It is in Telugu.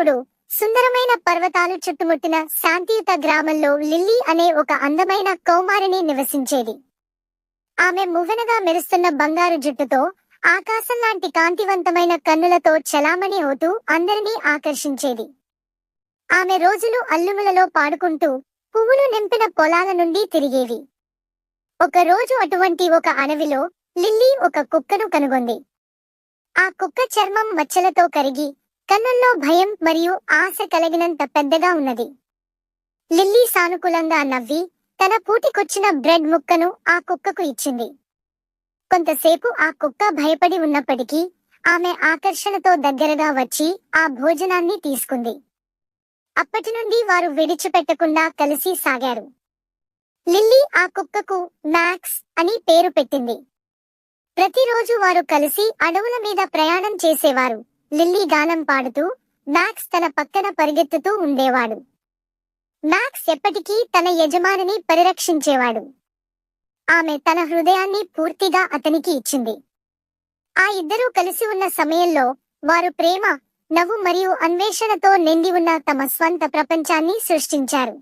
ఒకప్పుడు సుందరమైన పర్వతాలు చుట్టుముట్టిన శాంతియుత గ్రామంలో లిల్లీ అనే ఒక అందమైన కౌమారిని నివసించేది. ఆమె మువ్వెనగా మెరుస్తున్న బంగారు జుట్టుతో, ఆకాశం లాంటి కాంతివంతమైన కన్నులతో చలామణి అవుతూ అందరినీ ఆకర్షించేది. ఆమె రోజులు అల్లుములలో పాడుకుంటూ పువ్వులు నింపిన పొలాల నుండి తిరిగేవి. ఒక రోజు అటువంటి ఒక అడవిలో లిల్లీ ఒక కుక్కను కనుగొంది. ఆ కుక్క చర్మం మచ్చలతో కరిగి కన్నుల్లో భయం మరియు ఆశ కలిగినంత పెద్దగా ఉన్నది. లిల్లీ సానుకూలంగా నవ్వి తన పూటికొచ్చిన బ్రెడ్ ముక్కను ఆ కుక్కకు ఇచ్చింది. కొంతసేపు ఆ కుక్క భయపడి ఉన్నప్పటికీ ఆమె ఆకర్షణతో దగ్గరగా వచ్చి ఆ భోజనాన్ని తీసుకుంది. అప్పటి నుండి వారు విడిచిపెట్టకుండా కలిసి సాగారు. లిల్లీ ఆ కుక్కకు మ్యాక్స్ అని పేరు పెట్టింది. ప్రతిరోజు వారు కలిసి అడవుల మీద ప్రయాణం చేసేవారు. లిల్లీ గానం పాడుతూ, మ్యాక్స్ తన పక్కన పరిగెత్తుతూ ఉండేవాడు. మ్యాక్స్ ఎప్పటికీ తన యజమానిని పరిరక్షించేవాడు. ఆమె తన హృదయాన్ని పూర్తిగా అతనికి ఇచ్చింది. ఆ ఇద్దరూ కలిసి ఉన్న సమయంలో వారు ప్రేమ, నవ్వు మరియు అన్వేషణతో నిండి ఉన్న తమ స్వంత ప్రపంచాన్ని సృష్టించారు.